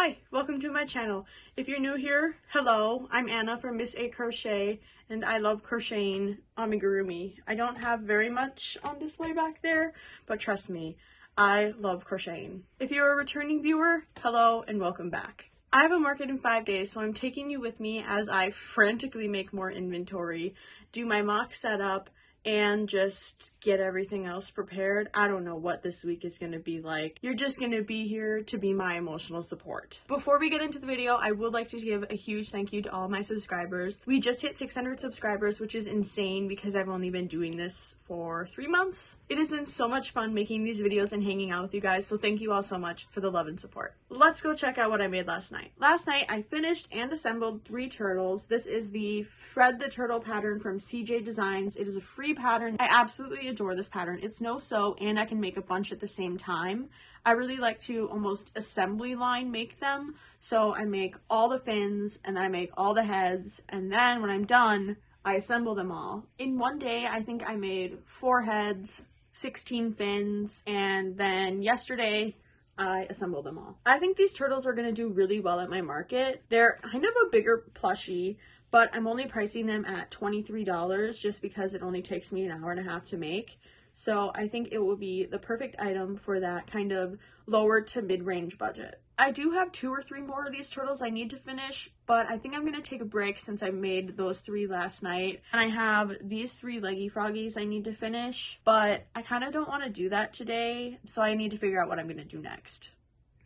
Hi, welcome to my channel. If you're new here, hello, I'm Anna from Miss A Crochet, and I love crocheting amigurumi. I don't have very much on display back there, but trust me, I love crocheting. If you're a returning viewer, hello and welcome back. I have a market in 5 days, so I'm taking you with me as I frantically make more inventory, do my mock setup, and just get everything else prepared. I don't know what this week is going to be like. You're just going to be here to be my emotional support. Before we get into the video, I would like to give a huge thank you to all my subscribers. We just hit 600 subscribers, which is insane because I've only been doing this for 3 months. It has been so much fun making these videos and hanging out with you guys, so thank you all so much for the love and support. Let's go check out what I made last night. Last night, I finished and assembled 3 turtles. This is the Fred the Turtle pattern from CJ Designs. It is a free pattern. I absolutely adore this pattern. It's no sew and I can make a bunch at the same time. I really like to almost assembly line make them. So I make all the fins and then I make all the heads, and then when I'm done, I assemble them all. In one day, I think I made 4 heads, 16 fins, and then yesterday I assembled them all. I think these turtles are going to do really well at my market. They're kind of a bigger plushie, but I'm only pricing them at $23 just because it only takes me an hour and a half to make. So I think it will be the perfect item for that kind of lower to mid-range budget. I do have 2 or 3 more of these turtles I need to finish, but I think I'm going to take a break since I made those 3 last night. And I have these 3 leggy froggies I need to finish, but I kind of don't want to do that today, so I need to figure out what I'm going to do next.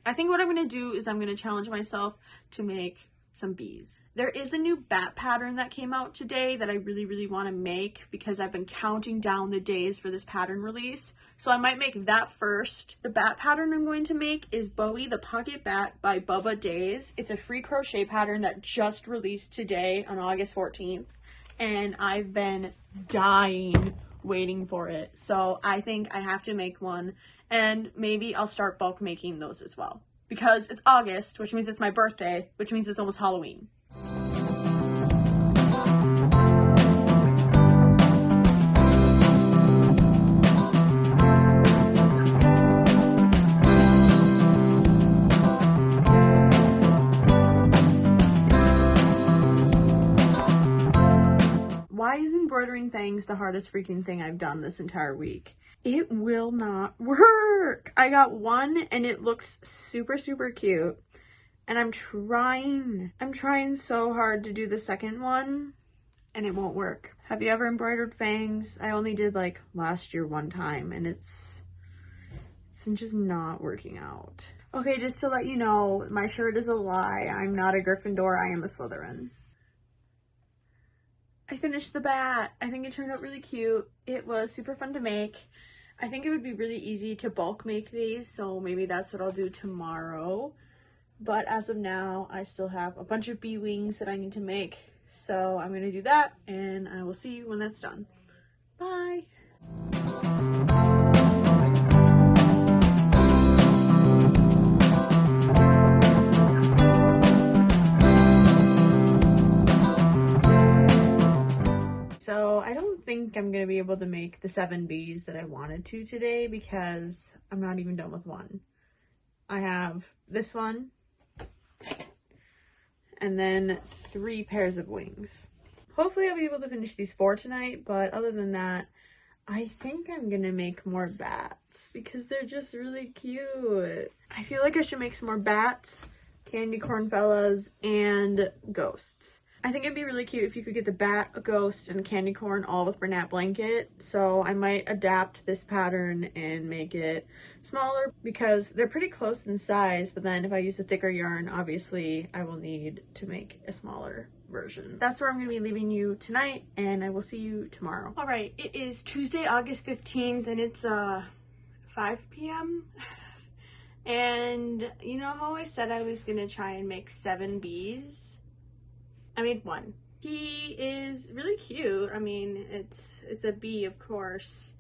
I think what I'm going to do is I'm going to challenge myself to make some bees. There is a new bat pattern that came out today that I really want to make because I've been counting down the days for this pattern release. So I might make that first. The bat pattern I'm going to make is Bowie the Pocket Bat by Bubba Days. It's a free crochet pattern that just released today on August 14th. And I've been dying waiting for it. So I think I have to make one, and maybe I'll start bulk making those as well. Because it's August, which means it's my birthday, which means it's almost Halloween. Why is embroidering fangs the hardest freaking thing I've done this entire week? It will not work. I got one and it looks super cute, and I'm trying so hard to do the second one and it won't work. Have you ever embroidered fangs? I only did like last year one time and it's just not working out. Okay, just to let you know, my shirt is a lie. I'm not a Gryffindor, I am a Slytherin. I finished the bat. I think it turned out really cute. It was super fun to make. I think it would be really easy to bulk make these, so maybe that's what I'll do tomorrow. But as of now, I still have a bunch of bee wings that I need to make. So I'm going to do that, and I will see you when that's done. Bye! So I don't think I'm going to be able to make the 7 bees that I wanted to today because I'm not even done with one. I have this one and then 3 pairs of wings. Hopefully I'll be able to finish these 4 tonight, but other than that, I think I'm going to make more bats because they're just really cute. I feel like I should make some more bats, candy corn fellas, and ghosts. I think it'd be really cute if you could get the bat, a ghost, and a candy corn all with Bernat blanket. So I might adapt this pattern and make it smaller because they're pretty close in size. But then if I use a thicker yarn, obviously I will need to make a smaller version. That's where I'm going to be leaving you tonight, and I will see you tomorrow. All right, it is Tuesday, August 15th, and it's 5 p.m. And you know how I said I was going to try and make 7 bees? I made 1. He is really cute. I mean, it's a bee, of course,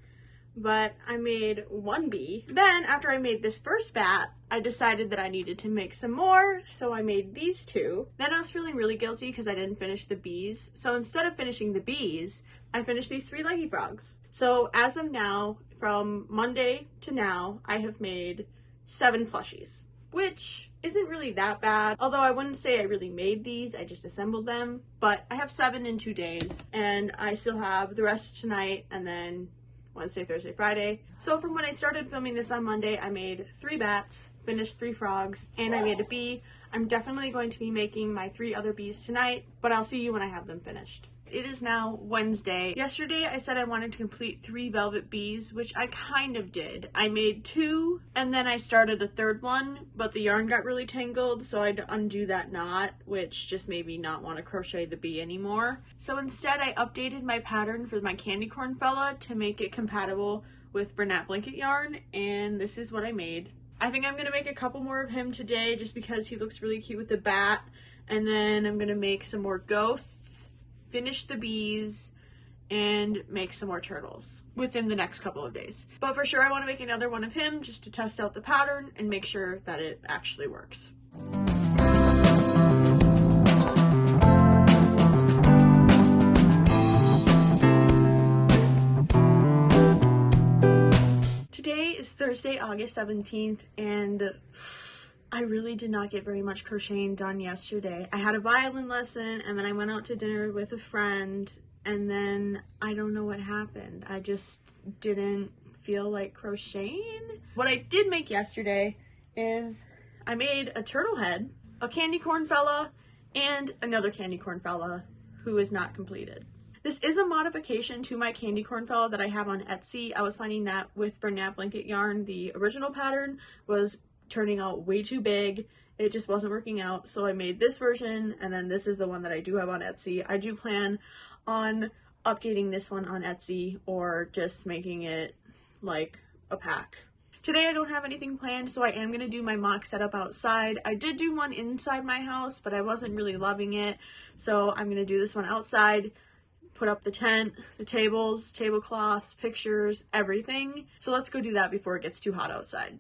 but I made 1 bee. Then after I made this first bat, I decided that I needed to make some more, so I made these 2. Then I was feeling really guilty because I didn't finish the bees. So instead of finishing the bees, I finished these 3 leggy frogs. So as of now, from Monday to now, I have made 7 plushies. which isn't really that bad. Although I wouldn't say I really made these, I just assembled them. But I have 7 in 2 days, and I still have the rest tonight and then Wednesday, Thursday, Friday. So from when I started filming this on Monday, I made 3 bats, finished 3 frogs, and I made a bee. I'm definitely going to be making my 3 other bees tonight, but I'll see you when I have them finished. It is now Wednesday. Yesterday I said I wanted to complete 3 velvet bees, which I kind of did. I made 2 and then I started a 3rd one, but the yarn got really tangled, so I had to undo that knot, which just made me not want to crochet the bee anymore. So instead I updated my pattern for my candy corn fella to make it compatible with Bernat blanket yarn, and this is what I made. I think I'm going to make a couple more of him today just because he looks really cute with the bat, and then I'm going to make some more ghosts, finish the bees, and make some more turtles within the next couple of days. But for sure I want to make another one of him just to test out the pattern and make sure that it actually works. Today is Thursday, August 17th, and I really did not get very much crocheting done yesterday. I had a violin lesson, and then I went out to dinner with a friend, and then I don't know what happened. I just didn't feel like crocheting. What I did make yesterday is I made a turtle head, a candy corn fella, and another candy corn fella who is not completed. This is a modification to my candy corn fella that I have on Etsy. I was finding that with Bernat blanket yarn, the original pattern was turning out way too big. It just wasn't working out, so I made this version, and then this is the one that I do have on Etsy. I do plan on updating this one on Etsy or just making it like a pack. Today I don't have anything planned, so I am going to do my mock setup outside. I did do one inside my house, but I wasn't really loving it, so I'm going to do this one outside, put up the tent, the tables, tablecloths, pictures, everything. So let's go do that before it gets too hot outside.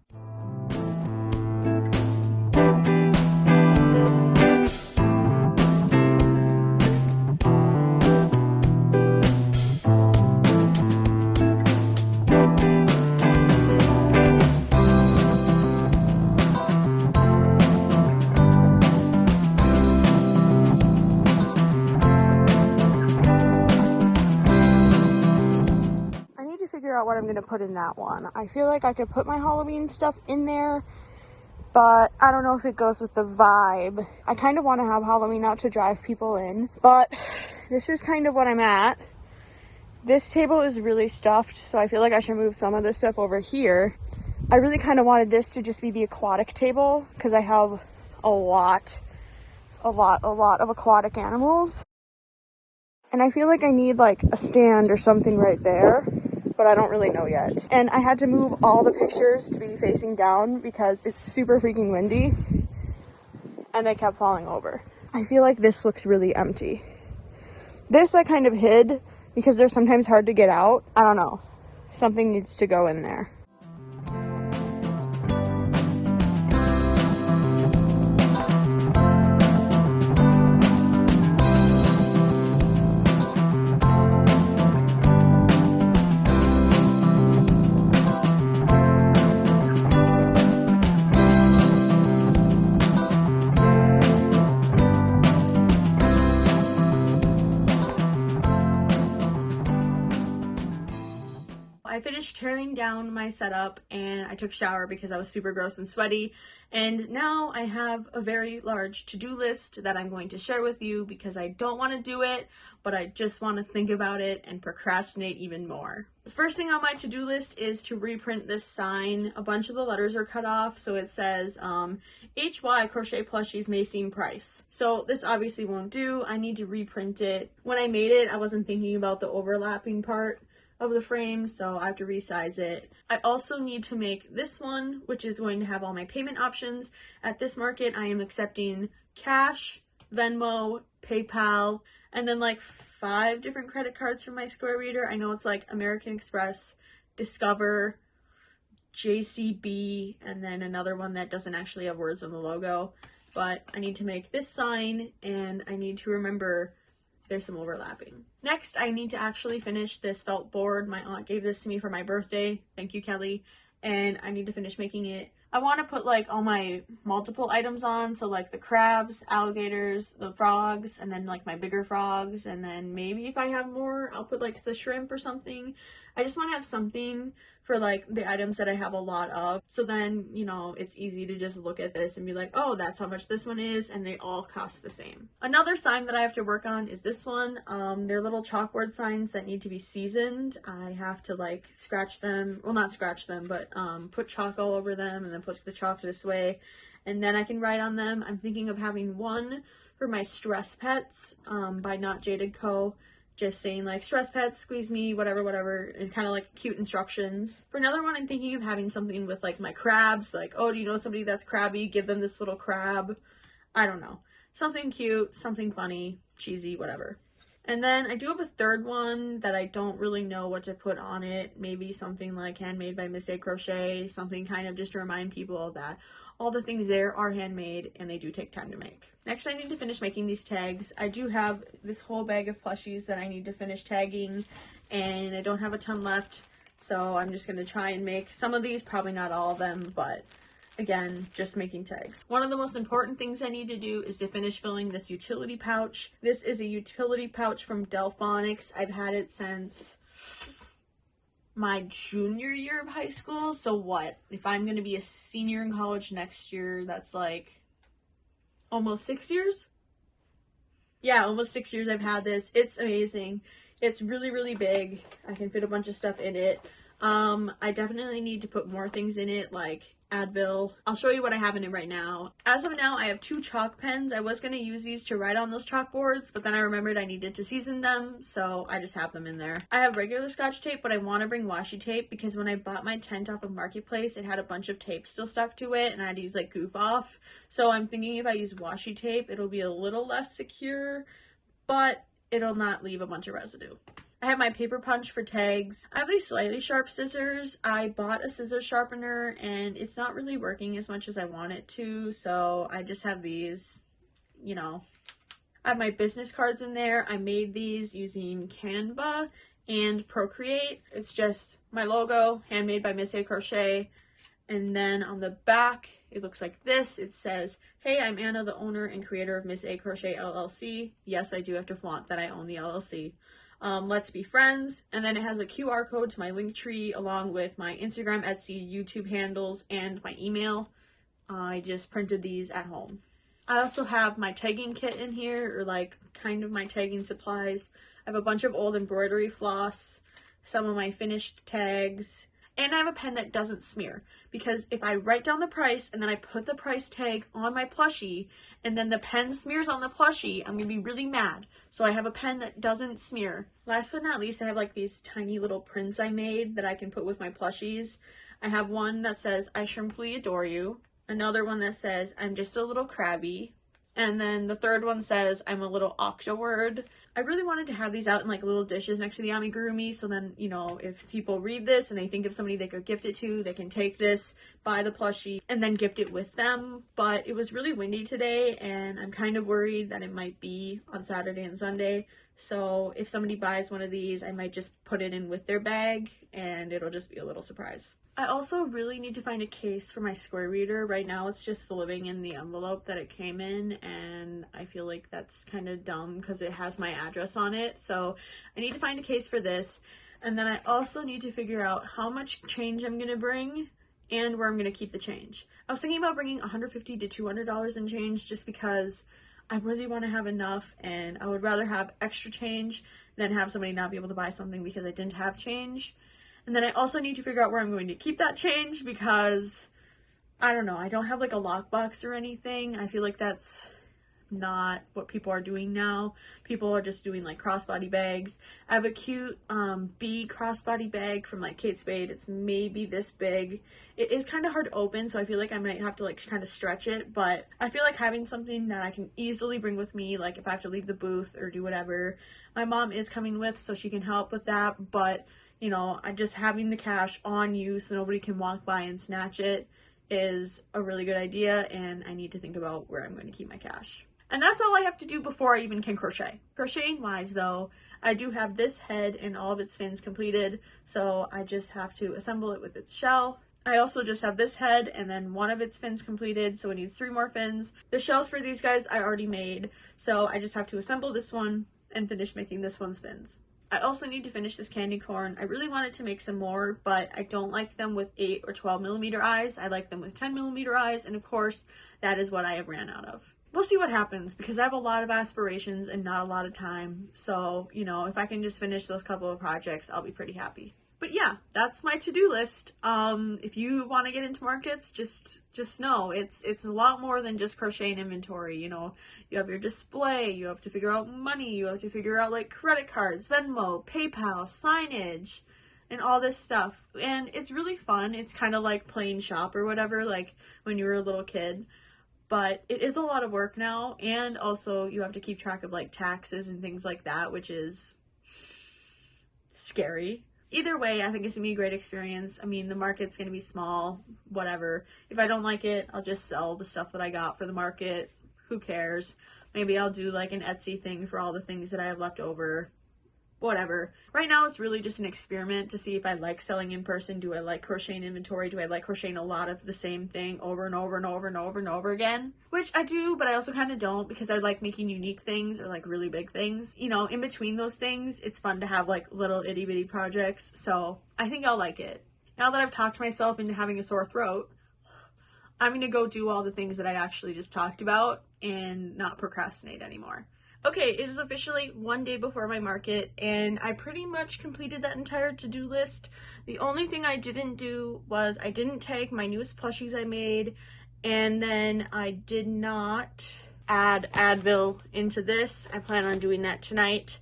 Out what I'm going to put in that one. I feel like I could put my Halloween stuff in there, but I don't know if it goes with the vibe. I kind of want to have Halloween out to drive people in, but this is kind of what I'm at. This table is really stuffed, so I feel like I should move some of this stuff over here. I really kind of wanted this to just be the aquatic table because I have a lot of aquatic animals, and I feel like I need like a stand or something right there, but I don't really know yet. And I had to move all the pictures to be facing down because it's super freaking windy and they kept falling over. I feel like this looks really empty. This I kind of hid because they're sometimes hard to get out. I don't know. Something needs to go in there. I finished tearing down my setup and I took a shower because I was super gross and sweaty, and now I have a very large to-do list that I'm going to share with you because I don't want to do it, but I just want to think about it and procrastinate even more. The first thing on my to-do list is to reprint this sign. A bunch of the letters are cut off, so it says HY crochet plushies may seem price. So this obviously won't do. I need to reprint it. When I made it, I wasn't thinking about the overlapping part of the frame, so I have to resize it. I also need to make this one, which is going to have all my payment options. At this market, I am accepting cash, Venmo, PayPal, and then like 5 different credit cards from my Square Reader. I know it's like American Express, Discover, JCB, and then another one that doesn't actually have words on the logo. But I need to make this sign, and I need to remember there's some overlapping. Next, I need to actually finish this felt board. My aunt gave this to me for my birthday. Thank you, Kelly. And I need to finish making it. I want to put like all my multiple items on, so like the crabs, alligators, the frogs, and then like my bigger frogs, and then maybe if I have more I'll put like the shrimp or something. I just want to have something for like the items that I have a lot of, so then, you know, it's easy to just look at this and be like, oh, that's how much this one is, and they all cost the same. Another sign that I have to work on is this one. They're little chalkboard signs that need to be seasoned. I have to like scratch them, well, not scratch them, but put chalk all over them and then put the chalk this way, and then I can write on them. I'm thinking of having one for my stress pets by Not Jaded Co. Just saying like, stress pets, squeeze me, whatever, and kind of like cute instructions. For another one, I'm thinking of having something with like my crabs, like, oh, do you know somebody that's crabby? Give them this little crab. I don't know. Something cute, something funny, cheesy, whatever. And then I do have a third one that I don't really know what to put on it. Maybe something like handmade by Miss A Crochet, something kind of just to remind people that all the things there are handmade and they do take time to make. Next, I need to finish making these tags. I do have this whole bag of plushies that I need to finish tagging, and I don't have a ton left, so I'm just going to try and make some of these, probably not all of them, but again, just making tags. One of the most important things I need to do is to finish filling this utility pouch. This is a utility pouch from Delphonics. I've had it since my junior year of high school, so what? If I'm going to be a senior in college next year, that's like almost 6 years? Yeah, almost 6 years I've had this. It's amazing. It's really, really big. I can fit a bunch of stuff in it. I definitely need to put more things in it, like Advil. I'll show you what I have in it right now. As of now, I have 2 chalk pens. I was going to use these to write on those chalkboards, but then I remembered I needed to season them, so I just have them in there. I have regular scotch tape, but I want to bring washi tape because when I bought my tent off of Marketplace, it had a bunch of tape still stuck to it, and I had to use like goof off. So I'm thinking if I use washi tape, it'll be a little less secure, but it'll not leave a bunch of residue. I have my paper punch for tags. I have these slightly sharp scissors. I bought a scissor sharpener and it's not really working as much as I want it to, so I just have these, you know. I have my business cards in there. I made these using Canva and Procreate. It's just my logo, handmade by Miss A Crochet. And then on the back, it looks like this. It says, hey, I'm Anna, the owner and creator of Miss A Crochet LLC. Yes, I do have to flaunt that I own the LLC. Let's be friends. And then it has a QR code to my Linktree along with my Instagram, Etsy, YouTube handles, and my email. I just printed these at home. I also have my tagging kit in here, or like kind of my tagging supplies. I have a bunch of old embroidery floss, some of my finished tags, and I have a pen that doesn't smear, because if I write down the price and then I put the price tag on my plushie and then the pen smears on the plushie, I'm gonna be really mad. So I have a pen that doesn't smear. Last but not least, I have like these tiny little prints I made that I can put with my plushies. I have one that says, I shrimply adore you. Another one that says, I'm just a little crabby. And then the third one says, I'm a little octaword. I really wanted to have these out in like little dishes next to the amigurumi, so then, you know, if people read this and they think of somebody they could gift it to, they can take this, buy the plushie, and then gift it with them. But it was really windy today, and I'm kind of worried that it might be on Saturday and Sunday. So if somebody buys one of these, I might just put it in with their bag, and it'll just be a little surprise. I also really need to find a case for my square reader. Right now it's just living in the envelope that it came in, and I feel like that's kind of dumb because it has my address on it. So I need to find a case for this. And then I also need to figure out how much change I'm going to bring and where I'm going to keep the change. I was thinking about bringing $150 to $200 in change just because I really want to have enough, and I would rather have extra change than have somebody not be able to buy something because I didn't have change. And then I also need to figure out where I'm going to keep that change because, I don't know, I don't have like a lockbox or anything. I feel like that's not what people are doing now. People are just doing like crossbody bags. I have a cute bee crossbody bag from like Kate Spade. It's maybe this big. It is kind of hard to open, so I feel like I might have to like kind of stretch it, but I feel like having something that I can easily bring with me, like if I have to leave the booth or do whatever. My mom is coming with, so she can help with that, but you know, I just having the cash on you so nobody can walk by and snatch it is a really good idea, and I need to think about where I'm going to keep my cash. And that's all I have to do before I even can crochet. Crocheting wise though, I do have this head and all of its fins completed, so I just have to assemble it with its shell. I also just have this head and then one of its fins completed, so it needs 3 more fins. The shells for these guys I already made, so I just have to assemble this one and finish making this one's fins. I also need to finish this candy corn. I really wanted to make some more, but I don't like them with 8 or 12 millimeter eyes. I like them with 10 millimeter eyes, and of course, that is what I have ran out of. We'll see what happens, because I have a lot of aspirations and not a lot of time. So, you know, if I can just finish those couple of projects, I'll be pretty happy. But yeah, that's my to-do list. If you want to get into markets, just know it's a lot more than just crocheting inventory. You know, you have your display, you have to figure out money, you have to figure out like credit cards, Venmo, PayPal, signage, and all this stuff. And it's really fun. It's kind of like playing shop or whatever, like when you were a little kid. But it is a lot of work now, and also you have to keep track of like taxes and things like that, which is scary. Either way, I think it's gonna be a great experience. I mean, the market's gonna be small, whatever. If I don't like it, I'll just sell the stuff that I got for the market. Who cares? Maybe I'll do like an Etsy thing for all the things that I have left over. Whatever. Right now, it's really just an experiment to see if I like selling in person. Do I like crocheting inventory? Do I like crocheting a lot of the same thing over and over and over and over and over again? Which I do, but I also kind of don't, because I like making unique things or like really big things. You know, in between those things, it's fun to have like little itty bitty projects. So I think I'll like it. Now that I've talked myself into having a sore throat, I'm going to go do all the things that I actually just talked about and not procrastinate anymore. Okay, it is officially one day before my market, and I pretty much completed that entire to-do list. The only thing I didn't do was I didn't tag my newest plushies I made, and then I did not add Advil into this. I plan on doing that tonight.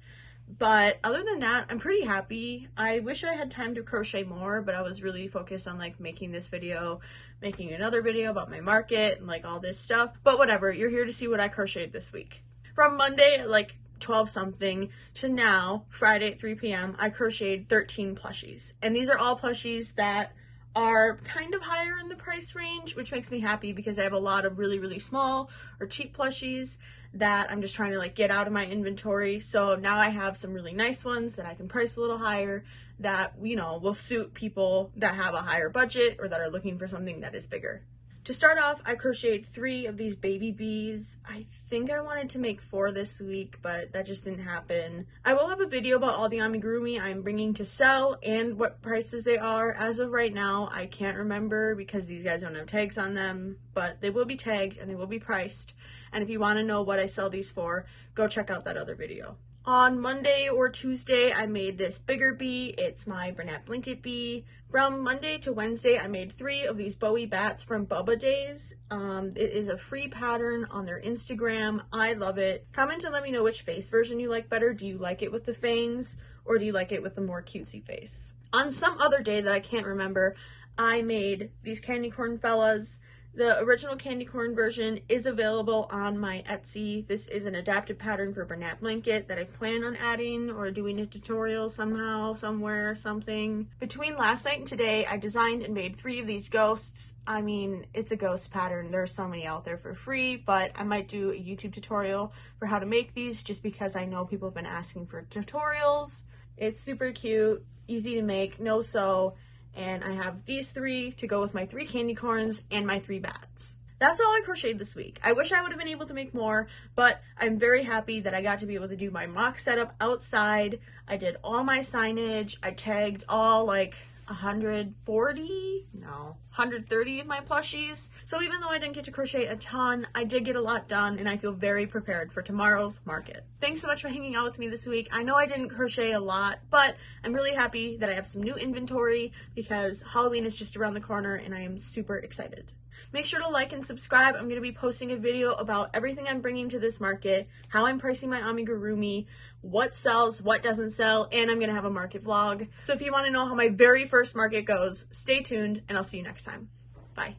But other than that, I'm pretty happy. I wish I had time to crochet more, but I was really focused on like making this video, making another video about my market and like all this stuff. But whatever, you're here to see what I crocheted this week. From Monday at like 12 something to now, Friday at 3 p.m., I crocheted 13 plushies. And these are all plushies that are kind of higher in the price range, which makes me happy because I have a lot of really, really small or cheap plushies that I'm just trying to like get out of my inventory. So now I have some really nice ones that I can price a little higher that, you know, will suit people that have a higher budget or that are looking for something that is bigger. To start off, I crocheted 3 of these baby bees. I think I wanted to make 4 this week, but that just didn't happen. I will have a video about all the amigurumi I'm bringing to sell and what prices they are. As of right now, I can't remember because these guys don't have tags on them, but they will be tagged and they will be priced. And if you want to know what I sell these for, go check out that other video. On Monday or Tuesday, I made this bigger bee. It's my Bernat Blanket bee. From Monday to Wednesday, I made 3 of these Bowie bats from Bubba Days. It is a free pattern on their Instagram. I love it. Comment and let me know which face version you like better. Do you like it with the fangs or do you like it with the more cutesy face? On some other day that I can't remember, I made these candy corn fellas. The original candy corn version is available on my Etsy. This is an adapted pattern for Bernat Blanket that I plan on adding or doing a tutorial somehow, somewhere, something. Between last night and today, I designed and made 3 of these ghosts. I mean, it's a ghost pattern. There's so many out there for free, but I might do a YouTube tutorial for how to make these just because I know people have been asking for tutorials. It's super cute, easy to make, no sew. And I have these 3 to go with my 3 candy corns and my 3 bats. That's all I crocheted this week. I wish I would have been able to make more, but I'm very happy that I got to be able to do my mock setup outside. I did all my signage. I tagged all like 130 of my plushies. So even though I didn't get to crochet a ton, I did get a lot done and I feel very prepared for tomorrow's market. Thanks so much for hanging out with me this week. I know I didn't crochet a lot, but I'm really happy that I have some new inventory because Halloween is just around the corner and I am super excited. Make sure to like and subscribe. I'm going to be posting a video about everything I'm bringing to this market, how I'm pricing my amigurumi, what sells, what doesn't sell, and I'm going to have a market vlog. So if you want to know how my very first market goes, stay tuned and I'll see you next time. Bye.